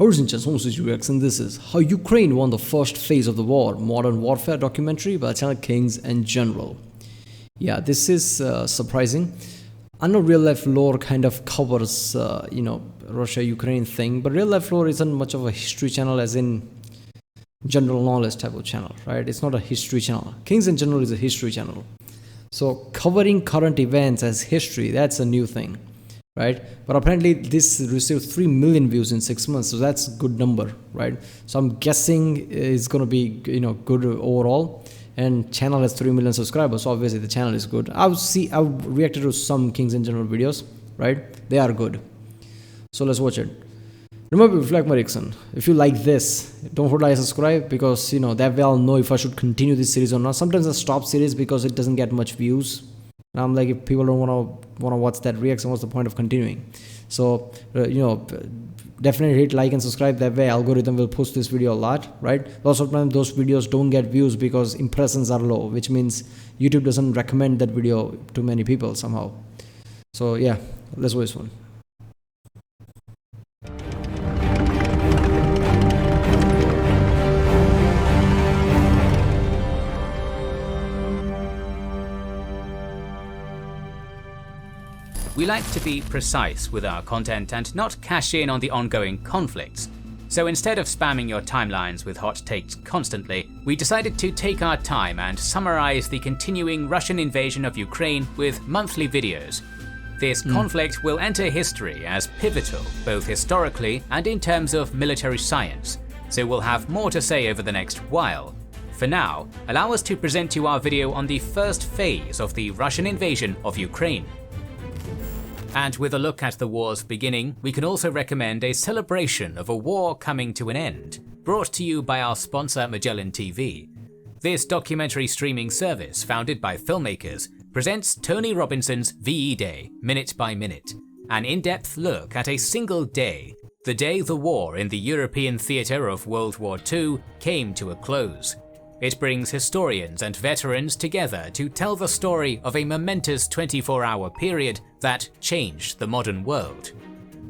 Original reacts, and this is How Ukraine Won the First Phase of the War, Modern Warfare documentary by channel Kings and General. Yeah, this is surprising. I know real life lore kind of covers, Russia-Ukraine thing, but real life lore isn't much of a history channel as in general knowledge type of channel, right? It's not a history channel. Kings and General is a history channel. So covering current events as history, that's a new thing, right? But apparently this received 3 million views in 6 months, so that's a good number, right? So I'm guessing it's going to be, good overall. And channel has 3 million subscribers, so obviously the channel is good. I've reacted to some Kings and General videos, right? They are good. So let's watch it. Remember, if you like my reaction, if you like this, don't forget to subscribe, because that way I'll know if I should continue this series or not. Sometimes I stop series because it doesn't get much views. And I'm like, if people don't want to watch that reaction, what's the point of continuing? So definitely hit like and subscribe. That way algorithm will push this video a lot, right? Lots of times those videos don't get views because impressions are low, which means YouTube doesn't recommend that video to many people somehow. So yeah, let's watch this one. We like to be precise with our content and not cash in on the ongoing conflicts. So instead of spamming your timelines with hot takes constantly, we decided to take our time and summarize the continuing Russian invasion of Ukraine with monthly videos. This conflict will enter history as pivotal, both historically and in terms of military science, so we'll have more to say over the next while. For now, allow us to present you our video on the first phase of the Russian invasion of Ukraine. And with a look at the war's beginning, we can also recommend a celebration of a war coming to an end, brought to you by our sponsor Magellan TV. This documentary streaming service, founded by filmmakers, presents Tony Robinson's VE Day, Minute by Minute, an in-depth look at a single day, the day the war in the European theatre of World War II came to a close. It brings historians and veterans together to tell the story of a momentous 24-hour period that changed the modern world.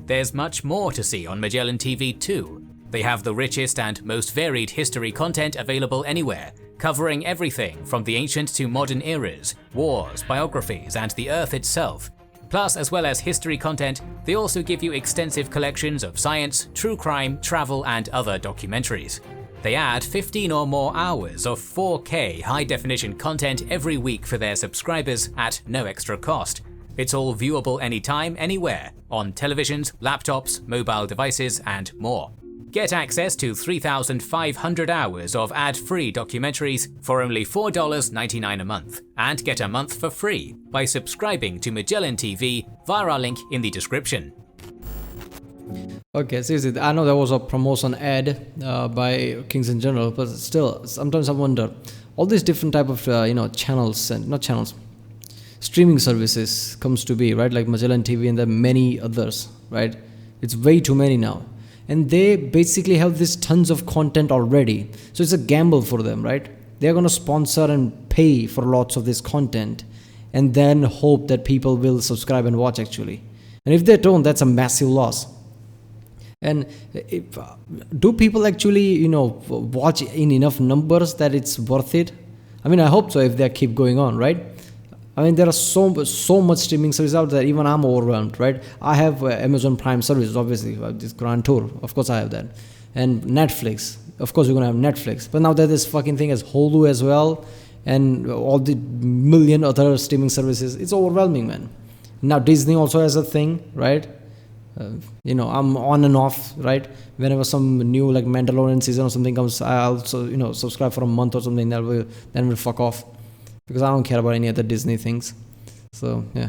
There's much more to see on Magellan TV too. They have the richest and most varied history content available anywhere, covering everything from the ancient to modern eras, wars, biographies, and the Earth itself. Plus, as well as history content, they also give you extensive collections of science, true crime, travel, and other documentaries. They add 15 or more hours of 4K high-definition content every week for their subscribers at no extra cost. It's all viewable anytime, anywhere, on televisions, laptops, mobile devices, and more. Get access to 3,500 hours of ad-free documentaries for only $4.99 a month, and get a month for free by subscribing to Magellan TV via our link in the description. Okay, seriously, I know there was a promotion ad by Kings and General, but still, sometimes I wonder, all these different type of channels and not channels, streaming services comes to be, right? Like Magellan TV and there are many others, right? It's way too many now, and they basically have this tons of content already, so it's a gamble for them, right? They're gonna sponsor and pay for lots of this content, and then hope that people will subscribe and watch actually. And if they don't, that's a massive loss. And do people actually, watch in enough numbers that it's worth it? I mean, I hope so if they keep going on, right? I mean, there are so much streaming services out there, even I'm overwhelmed, right? I have Amazon Prime services, obviously, this Grand Tour, of course I have that. And Netflix, of course you're going to have Netflix. But now there's this fucking thing as Hulu as well, and all the million other streaming services. It's overwhelming, man. Now Disney also has a thing, right? I'm on and off, right? Whenever some new like Mandalorian season or something comes, I'll subscribe for a month or something. Then we'll fuck off, because I don't care about any other Disney things. So yeah.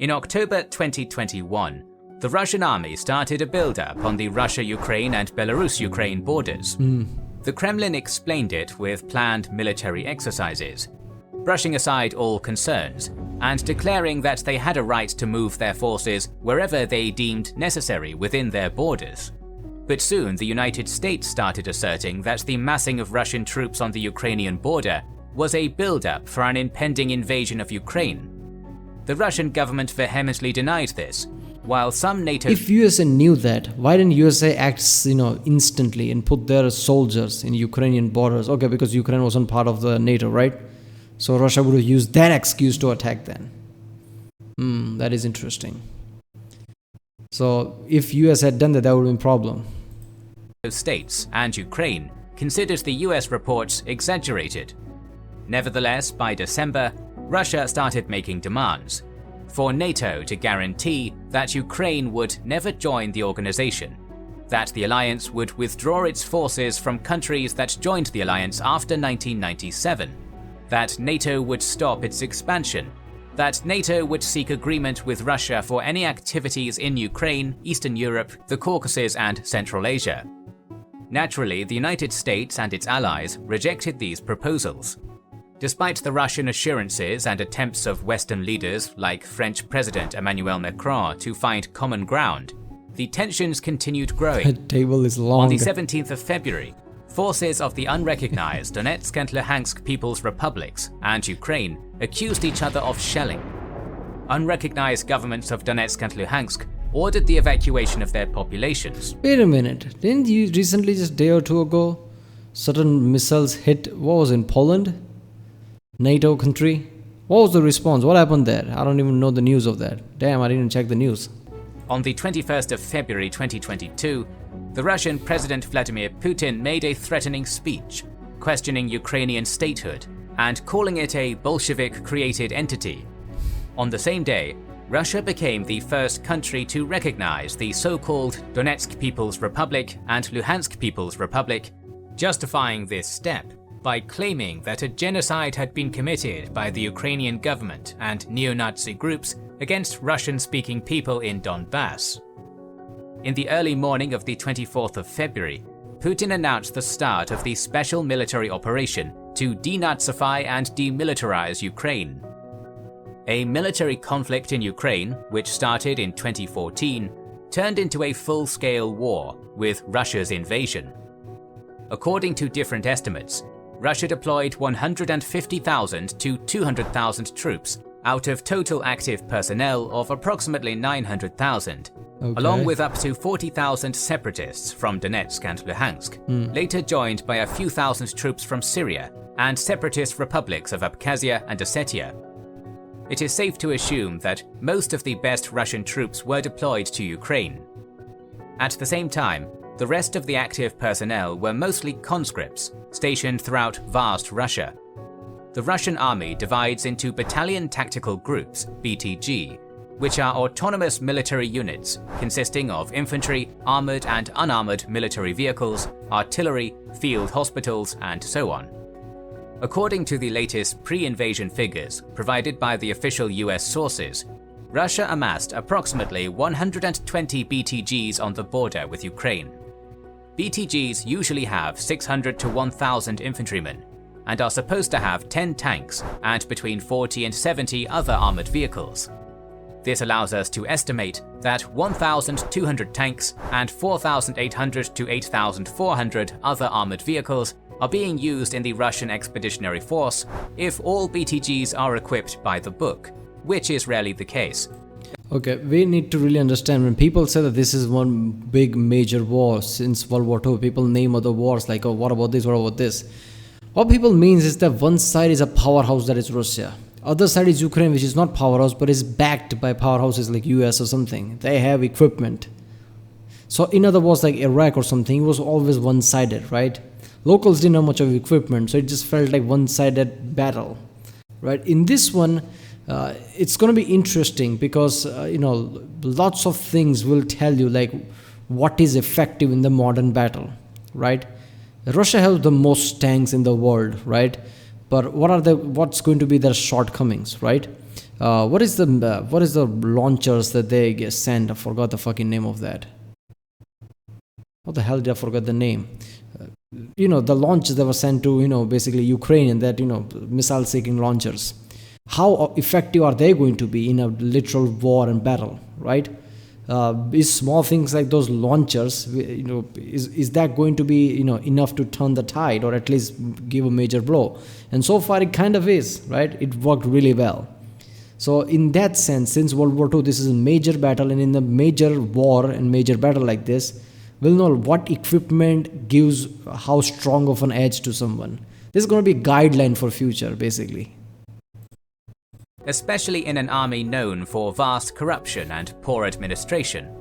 In October 2021, the Russian army started a build-up on the Russia-Ukraine and Belarus-Ukraine borders. The Kremlin explained it with planned military exercises, brushing aside all concerns and declaring that they had a right to move their forces wherever they deemed necessary within their borders. But soon the United States started asserting that the massing of Russian troops on the Ukrainian border was a build-up for an impending invasion of Ukraine. The Russian government vehemently denied this, while some NATO... If USA knew that, why didn't USA act, instantly and put their soldiers in Ukrainian borders? Okay, because Ukraine wasn't part of the NATO, right? So Russia would have used that excuse to attack then. That is interesting. So if US had done that, that would have been a problem. States and Ukraine considered the US reports exaggerated. Nevertheless, by December, Russia started making demands for NATO to guarantee that Ukraine would never join the organization, that the alliance would withdraw its forces from countries that joined the alliance after 1997, that NATO would stop its expansion, that NATO would seek agreement with Russia for any activities in Ukraine, Eastern Europe, the Caucasus, and Central Asia. Naturally, the United States and its allies rejected these proposals. Despite the Russian assurances and attempts of Western leaders like French President Emmanuel Macron to find common ground, the tensions continued growing. The table is long. On the 17th of February, forces of the unrecognized Donetsk and Luhansk People's Republics and Ukraine accused each other of shelling. Unrecognized governments of Donetsk and Luhansk ordered the evacuation of their populations. Wait a minute, didn't you recently, just a day or two ago, certain missiles hit, what was in Poland? NATO country? What was the response? What happened there? I don't even know the news of that. Damn, I didn't check the news. On the 21st of February 2022, the Russian President Vladimir Putin made a threatening speech, questioning Ukrainian statehood and calling it a Bolshevik-created entity. On the same day, Russia became the first country to recognize the so-called Donetsk People's Republic and Luhansk People's Republic, justifying this step by claiming that a genocide had been committed by the Ukrainian government and neo-Nazi groups against Russian-speaking people in Donbass. In the early morning of the 24th of February, Putin announced the start of the special military operation to denazify and demilitarize Ukraine. A military conflict in Ukraine, which started in 2014, turned into a full-scale war with Russia's invasion. According to different estimates, Russia deployed 150,000 to 200,000 troops out of total active personnel of approximately 900,000, along with up to 40,000 separatists from Donetsk and Luhansk, later joined by a few thousand troops from Syria and separatist republics of Abkhazia and Ossetia. It is safe to assume that most of the best Russian troops were deployed to Ukraine. At the same time, the rest of the active personnel were mostly conscripts, stationed throughout vast Russia. The Russian army divides into battalion tactical groups, BTG, which are autonomous military units consisting of infantry, armored and unarmored military vehicles, artillery, field hospitals, and so on. According to the latest pre-invasion figures provided by the official US sources, Russia amassed approximately 120 BTGs on the border with Ukraine. BTGs usually have 600 to 1,000 infantrymen and are supposed to have 10 tanks and between 40 and 70 other armored vehicles. This allows us to estimate that 1,200 tanks and 4,800 to 8,400 other armored vehicles are being used in the Russian Expeditionary Force if all BTGs are equipped by the book, which is rarely the case. Okay, we need to really understand when people say that this is one big major war since World War II, people name other wars like, oh, what about this, what about this? What people means is that one side is a powerhouse, that is Russia. Other side is Ukraine, which is not powerhouse, but is backed by powerhouses like US or something. They have equipment. So in other words, like Iraq or something, it was always one-sided, right? Locals didn't have much of equipment, so it just felt like one-sided battle, right? In this one, it's going to be interesting because, lots of things will tell you like what is effective in the modern battle, right? Russia has the most tanks in the world, right? But what's going to be their shortcomings, right? What is the launchers that they send? I forgot the fucking name of that. What the hell did I forget the name? The launches that were sent to, basically Ukraine, and that, missile-seeking launchers. How effective are they going to be in a literal war and battle, right? Is small things like those launchers, is that going to be, enough to turn the tide or at least give a major blow? And so far it kind of is, right? It worked really well. So in that sense, since World War II, this is a major battle, and in the major war and major battle like this, we'll know what equipment gives how strong of an edge to someone. This is going to be a guideline for future, basically. Especially in an army known for vast corruption and poor administration.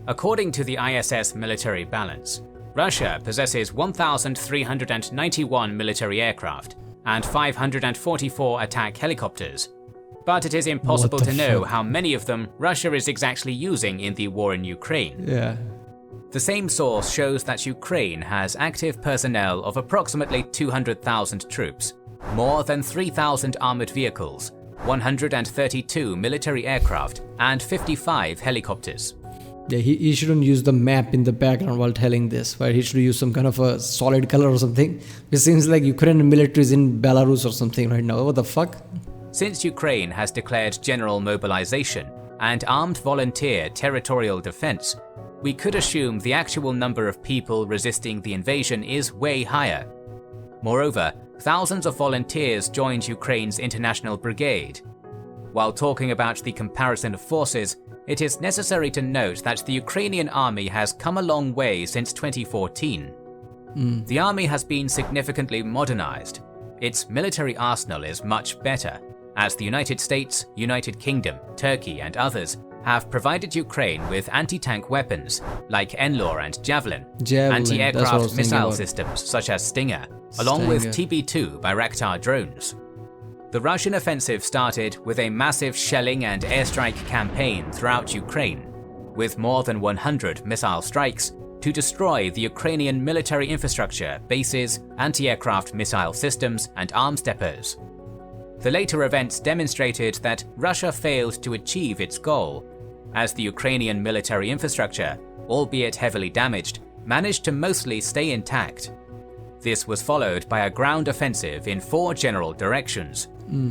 According to the ISS military balance, Russia possesses 1,391 military aircraft and 544 attack helicopters, but it is impossible to know how many of them Russia is exactly using in the war in Ukraine. Yeah. The same source shows that Ukraine has active personnel of approximately 200,000 troops, more than 3,000 armored vehicles, 132 military aircraft, and 55 helicopters. Yeah, he shouldn't use the map in the background while telling this, right? He should use some kind of a solid color or something. It seems like Ukrainian military is in Belarus or something right now. What the fuck? Since Ukraine has declared general mobilization and armed volunteer territorial defense, we could assume the actual number of people resisting the invasion is way higher. Moreover, thousands of volunteers joined Ukraine's international brigade. While talking about the comparison of forces, it is necessary to note that the Ukrainian army has come a long way since 2014. The army has been significantly modernized. Its military arsenal is much better, as the United States, United Kingdom, Turkey, and others have provided Ukraine with anti-tank weapons like NLAW and Javelin, anti-aircraft missile systems such as Stinger, along with TB2 Bayraktar drones. The Russian offensive started with a massive shelling and airstrike campaign throughout Ukraine, with more than 100 missile strikes to destroy the Ukrainian military infrastructure, bases, anti-aircraft missile systems, and arms depots. The later events demonstrated that Russia failed to achieve its goal, as the Ukrainian military infrastructure, albeit heavily damaged, managed to mostly stay intact. This was followed by a ground offensive in 4 general directions.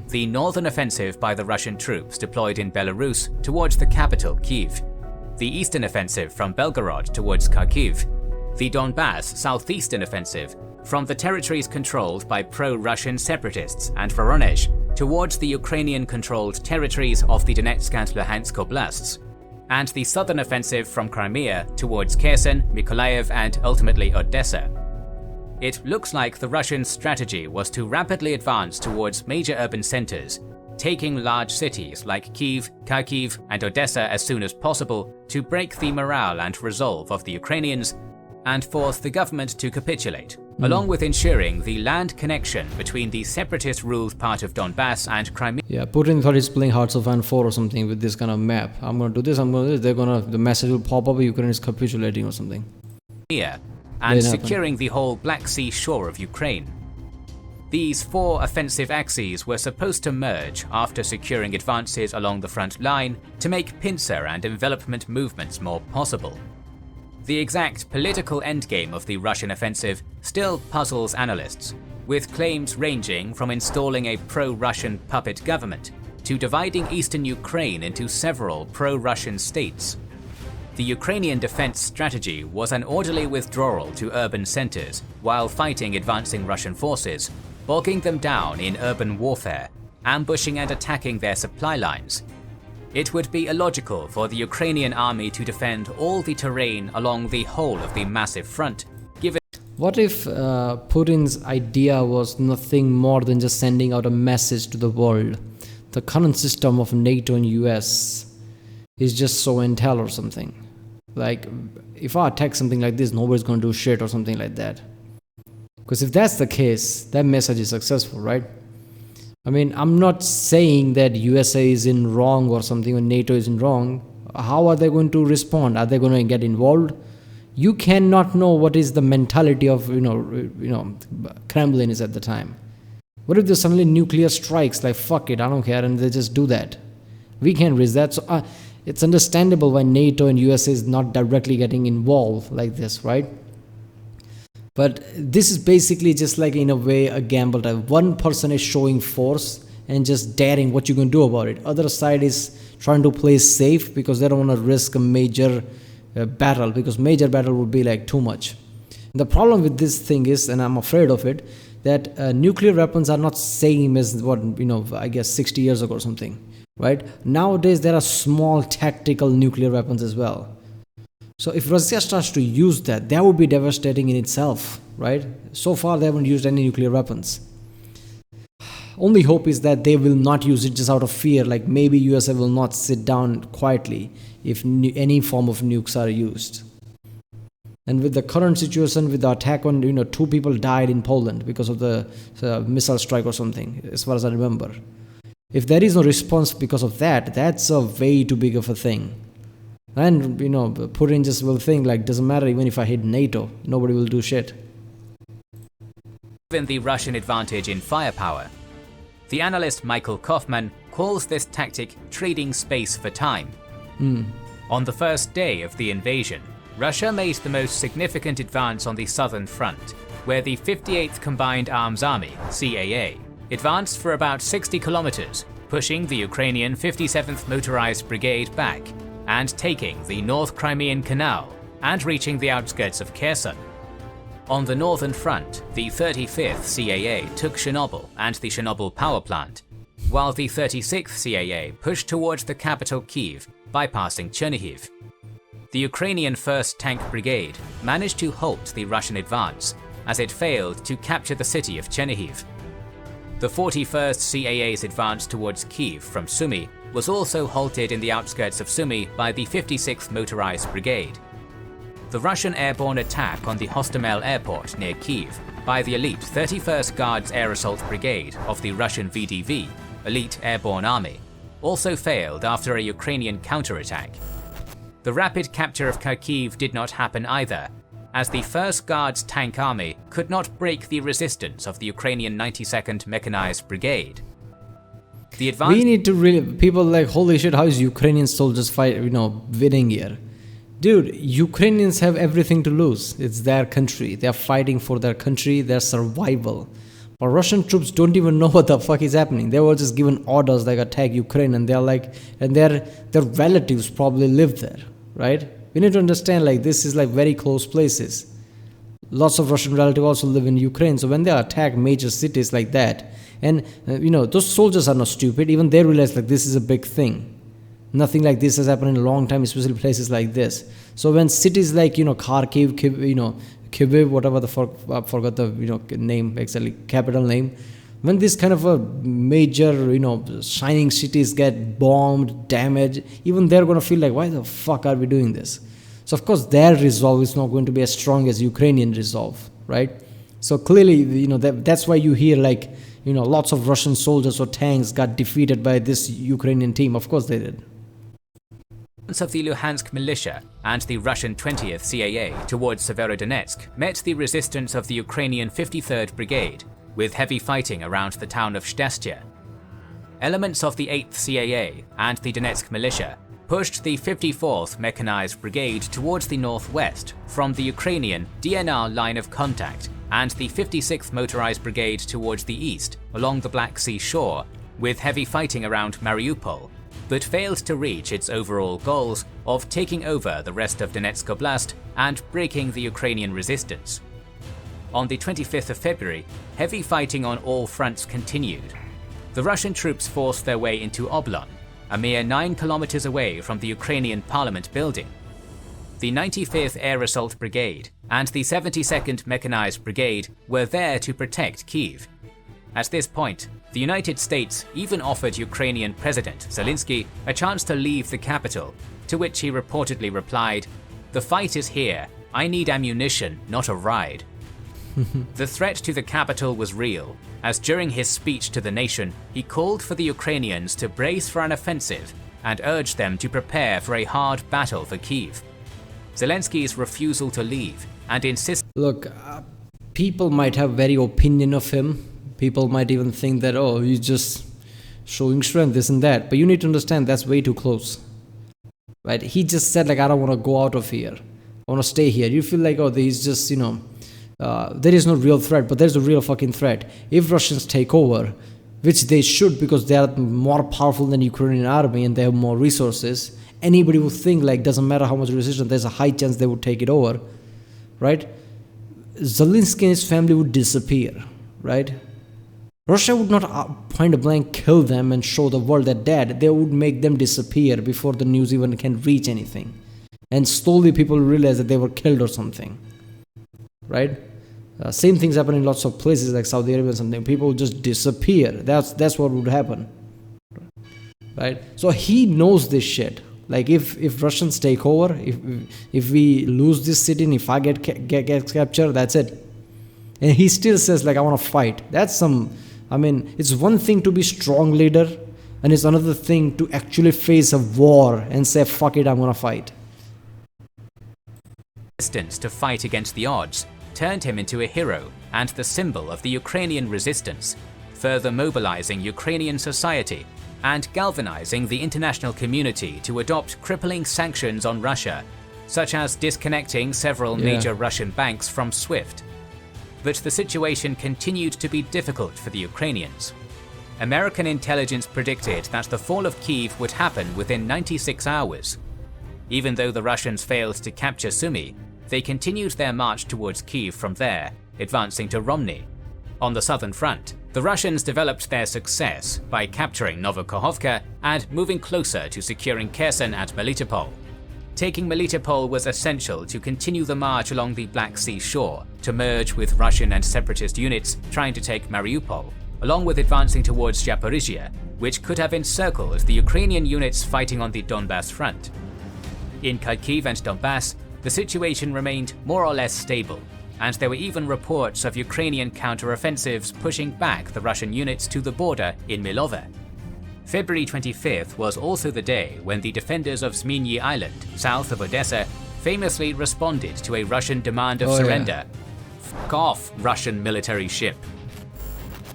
The northern offensive by the Russian troops deployed in Belarus towards the capital, Kyiv. The eastern offensive from Belgorod towards Kharkiv. The Donbass southeastern offensive from the territories controlled by pro-Russian separatists and Voronezh towards the Ukrainian-controlled territories of the Donetsk and Luhansk oblasts, and the southern offensive from Crimea towards Kherson, Mykolaiv, and ultimately Odessa. It looks like the Russian strategy was to rapidly advance towards major urban centers, taking large cities like Kyiv, Kharkiv, and Odessa as soon as possible to break the morale and resolve of the Ukrainians and force the government to capitulate, along with ensuring the land connection between the separatist-ruled part of Donbass and Crimea. Yeah, Putin thought he's playing Hearts of Iron 4 or something with this kind of map. I'm going to do this, I'm going to do this. The message will pop up, Ukraine is capitulating or something. And securing the whole Black Sea shore of Ukraine. These 4 offensive axes were supposed to merge after securing advances along the front line to make pincer and envelopment movements more possible. The exact political endgame of the Russian offensive still puzzles analysts, with claims ranging from installing a pro-Russian puppet government to dividing eastern Ukraine into several pro-Russian states. The Ukrainian defense strategy was an orderly withdrawal to urban centers while fighting advancing Russian forces, bogging them down in urban warfare, ambushing and attacking their supply lines. It would be illogical for the Ukrainian army to defend all the terrain along the whole of the massive front, given. What if Putin's idea was nothing more than just sending out a message to the world? The current system of NATO and US is just so intel or something. Like, if I attack something like this, nobody's going to do shit or something like that. Because if that's the case, that message is successful, right? I mean, I'm not saying that USA is in wrong or something, or NATO is in wrong. How are they going to respond? Are they going to get involved? You cannot know what is the mentality of, Kremlin is at the time. What if there's suddenly nuclear strikes, like, fuck it, I don't care, and they just do that? We can't risk that. So it's understandable why NATO and USA is not directly getting involved like this, right? But this is basically just like, in a way, a gamble type. One person is showing force and just daring what you can do about it. Other side is trying to play safe because they don't want to risk a major battle, because major battle would be like too much. The problem with this thing is, and I'm afraid of it, that nuclear weapons are not same as what, I guess 60 years ago or something. right? Nowadays, there are small tactical nuclear weapons as well. So if Russia starts to use that, that would be devastating in itself, right? So far, they haven't used any nuclear weapons. Only hope is that they will not use it just out of fear, like maybe USA will not sit down quietly if any form of nukes are used. And with the current situation, with the attack on, 2 people died in Poland because of the missile strike or something, as far as I remember. If there is no response because of that, that's a way too big of a thing. And, Putin just will think like, doesn't matter even if I hit NATO, nobody will do shit. Given the Russian advantage in firepower, the analyst Michael Kaufman calls this tactic trading space for time. On the first day of the invasion, Russia made the most significant advance on the southern front, where the 58th Combined Arms Army, CAA, advanced for about 60 kilometers, pushing the Ukrainian 57th Motorized Brigade back and taking the North Crimean Canal and reaching the outskirts of Kherson. On the northern front, the 35th CAA took Chernobyl and the Chernobyl power plant, while the 36th CAA pushed towards the capital Kyiv, bypassing Chernihiv. The Ukrainian 1st Tank Brigade managed to halt the Russian advance, as it failed to capture the city of Chernihiv. The 41st CAA's advance towards Kyiv from Sumy was also halted in the outskirts of Sumy by the 56th Motorized Brigade. The Russian airborne attack on the Hostomel airport near Kyiv by the elite 31st Guards Air Assault Brigade of the Russian VDV, Elite Airborne Army, also failed after a Ukrainian counterattack. The rapid capture of Kharkiv did not happen either, as the 1st Guards Tank Army could not break the resistance of the Ukrainian 92nd Mechanized Brigade. We need to really, people like, holy shit, how is Ukrainian soldiers winning here? Dude, Ukrainians have everything to lose. It's their country. They're fighting for their country, their survival. But Russian troops don't even know what the fuck is happening. They were just given orders like attack Ukraine, and they're like, and their relatives probably live there, right? We need to understand like this is like very close places. Lots of Russian relatives also live in Ukraine. So when they attack major cities like that, and those soldiers are not stupid. Even they realize like this is a big thing. Nothing like this has happened in a long time, especially places like this. So when cities like Kharkiv, Kyiv, whatever the fuck, I forgot the name exactly, capital name. When this kind of a major shining cities get bombed, damaged, even they're gonna feel like, why the fuck are we doing this? So of course their resolve is not going to be as strong as Ukrainian resolve, right? So clearly that's why you hear like lots of Russian soldiers or tanks got defeated by this Ukrainian team. Of course they did. Of the Luhansk militia and the Russian 20th CAA towards Severodonetsk met the resistance of the Ukrainian 53rd Brigade, with heavy fighting around the town of Shtestya. Elements of the 8th CAA and the Donetsk militia pushed the 54th Mechanized Brigade towards the northwest from the Ukrainian DNR line of contact, and the 56th Motorized Brigade towards the east along the Black Sea shore, with heavy fighting around Mariupol, but failed to reach its overall goals of taking over the rest of Donetsk Oblast and breaking the Ukrainian resistance. On the 25th of February, heavy fighting on all fronts continued. The Russian troops forced their way into Oblon, a mere 9 kilometers away from the Ukrainian Parliament building. The 95th Air Assault Brigade and the 72nd Mechanized Brigade were there to protect Kyiv. At this point, the United States even offered Ukrainian President Zelensky a chance to leave the capital, to which he reportedly replied, "The fight is here. I need ammunition, not a ride." The threat to the capital was real, as during his speech to the nation, he called for the Ukrainians to brace for an offensive and urged them to prepare for a hard battle for Kyiv. Zelensky's refusal to leave and insist. Look, people might have very opinion of him. People might even think that, oh, he's just showing strength, this and that. But you need to understand that's way too close. Right? He just said, like, I don't want to go out of here. I want to stay here. You feel like, oh, he's just, there is no real threat, but there's a real fucking threat. If Russians take over, which they should because they are more powerful than Ukrainian army and they have more resources, anybody would think, like, doesn't matter how much resistance, there's a high chance they would take it over. Right? Zelensky and his family would disappear. Right? Russia would not point blank kill them and show the world they're dead. They would make them disappear before the news even can reach anything. And slowly people realize that they were killed or something. Right? Same things happen in lots of places like Saudi Arabia and something. People just disappear. That's what would happen. Right? So he knows this shit. Like if Russians take over, if we lose this city and if I get captured, that's it. And he still says like I want to fight. That's some. I mean, it's one thing to be strong leader, and it's another thing to actually face a war and say fuck it, I'm gonna fight. Resistance to fight against the odds turned him into a hero and the symbol of the Ukrainian resistance, further mobilizing Ukrainian society and galvanizing the international community to adopt crippling sanctions on Russia, such as disconnecting several major Russian banks from SWIFT. But the situation continued to be difficult for the Ukrainians. American intelligence predicted that the fall of Kyiv would happen within 96 hours. Even though the Russians failed to capture Sumy, they continued their march towards Kyiv from there, advancing to Romny. On the southern front, the Russians developed their success by capturing Novokhovka and moving closer to securing Kherson and Melitopol. Taking Melitopol was essential to continue the march along the Black Sea shore to merge with Russian and separatist units trying to take Mariupol, along with advancing towards Zaporizhia, which could have encircled the Ukrainian units fighting on the Donbass front. In Kharkiv and Donbass, the situation remained more or less stable, and there were even reports of Ukrainian counter-offensives pushing back the Russian units to the border in Milove. February 25th was also the day when the defenders of Zmyny Island, south of Odessa, famously responded to a Russian demand of surrender. Fuck off, Russian military ship.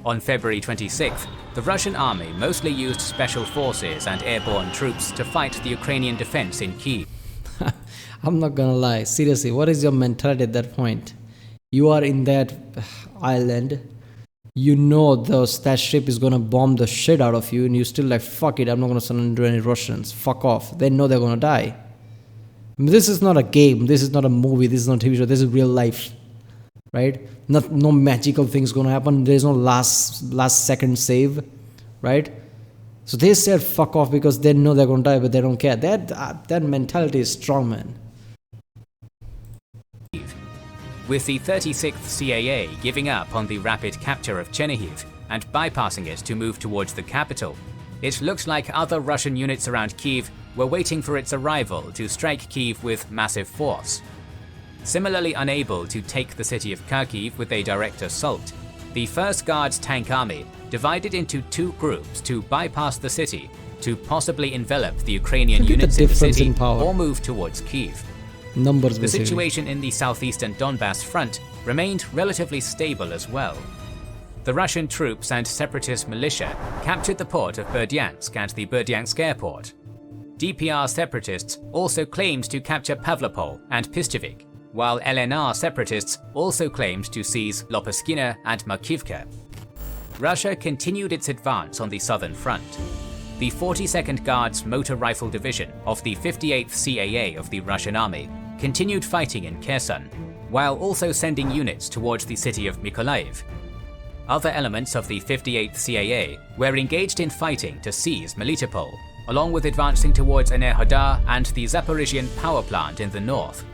On February 26th, the Russian army mostly used special forces and airborne troops to fight the Ukrainian defense in Kyiv. I'm not gonna lie, seriously, what is your mentality at that point? You are in that island, you know that ship is gonna bomb the shit out of you, and you still like, fuck it, I'm not gonna surrender any Russians, fuck off. They know they're gonna die. I mean, this is not a game, this is not a movie, this is not a TV show, this is real life, right? No magical things gonna happen, there's no last second save, right? So they said fuck off because they know they're gonna die, but they don't care. That mentality is strong, man. With the 36th CAA giving up on the rapid capture of Chernihiv and bypassing it to move towards the capital, it looked like other Russian units around Kyiv were waiting for its arrival to strike Kyiv with massive force. Similarly unable to take the city of Kharkiv with a direct assault, the 1st Guards Tank Army divided into two groups to bypass the city to possibly envelop the Ukrainian units in the city or move towards Kyiv. The situation in the southeastern Donbass front remained relatively stable as well. The Russian troops and separatist militia captured the port of Berdyansk and the Berdyansk airport. DPR separatists also claimed to capture Pavlopol and Pistyvik, while LNR separatists also claimed to seize Lopeskina and Makivka. Russia continued its advance on the southern front. The 42nd Guards Motor Rifle Division of the 58th CAA of the Russian Army continued fighting in Kherson, while also sending units towards the city of Mykolaiv. Other elements of the 58th CAA were engaged in fighting to seize Melitopol, along with advancing towards Enerhodar and the Zaporizhian power plant in the north.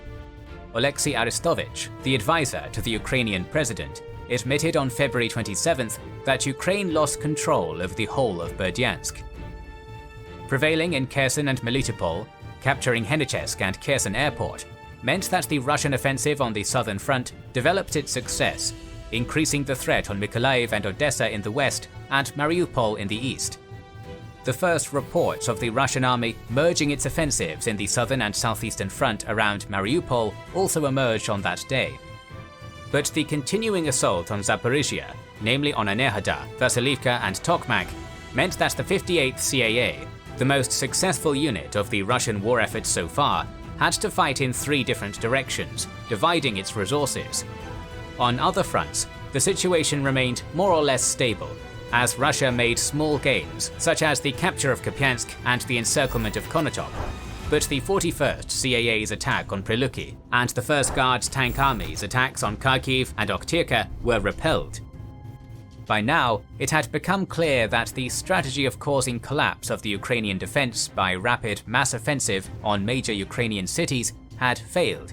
Alexei Arestovich, the advisor to the Ukrainian president, admitted on February 27th that Ukraine lost control of the whole of Berdyansk. Prevailing in Kherson and Melitopol, capturing Henichesk and Kherson airport, meant that the Russian offensive on the southern front developed its success, increasing the threat on Mykolaiv and Odessa in the west and Mariupol in the east. The first reports of the Russian army merging its offensives in the southern and southeastern front around Mariupol also emerged on that day. But the continuing assault on Zaporizhia, namely on Enerhodar, Vasilivka and Tokmak, meant that the 58th CAA, the most successful unit of the Russian war effort so far, had to fight in three different directions, dividing its resources. On other fronts, the situation remained more or less stable, as Russia made small gains, such as the capture of Kupiansk and the encirclement of Konotop. But the 41st CAA's attack on Priluki and the 1st Guards Tank Army's attacks on Kharkiv and Okhtyrka were repelled. By now, it had become clear that the strategy of causing collapse of the Ukrainian defense by rapid mass offensive on major Ukrainian cities had failed,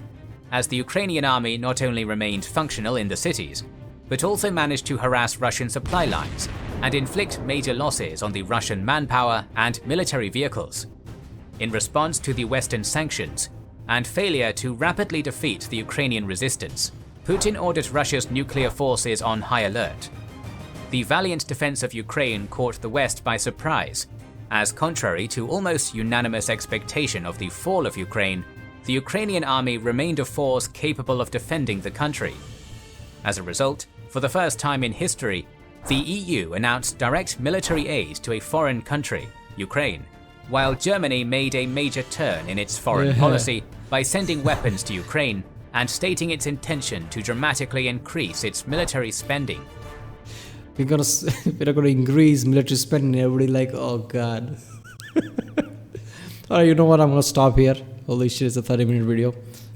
as the Ukrainian army not only remained functional in the cities, but also managed to harass Russian supply lines and inflict major losses on the Russian manpower and military vehicles. In response to the Western sanctions and failure to rapidly defeat the Ukrainian resistance, Putin ordered Russia's nuclear forces on high alert. The valiant defense of Ukraine caught the West by surprise, as contrary to almost unanimous expectation of the fall of Ukraine, the Ukrainian army remained a force capable of defending the country. As a result, for the first time in history, the EU announced direct military aid to a foreign country, Ukraine, while Germany made a major turn in its foreign policy by sending weapons to Ukraine and stating its intention to dramatically increase its military spending. We're gonna increase military spending. Everybody like, oh god. Alright, you know what? I'm gonna stop here. Holy shit, it's a 30-minute video.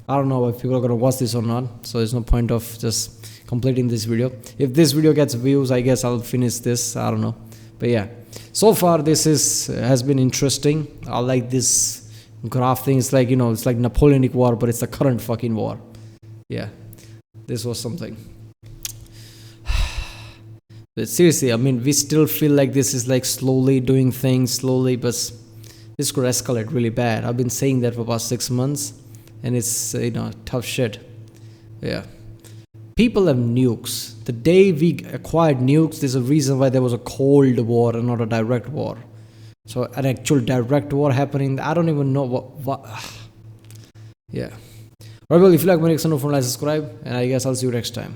I don't know if people are gonna watch this or not, so there's no point of just completing this video. If this video gets views, I guess I'll finish this. I don't know, but yeah. So far, this has been interesting. I like this graph thing. It's like, you know, it's like Napoleonic War, but it's the current fucking war. Yeah, this was something. But seriously, I mean, we still feel like this is like slowly doing things slowly, but this could escalate really bad. I've been saying that for about 6 months, and it's, you know, tough shit. Yeah. People have nukes. The day we acquired nukes, there's a reason why there was a cold war and not a direct war. So an actual direct war happening, I don't even know what. Yeah. Alright, well, if you like my next one, like, subscribe, and I guess I'll see you next time.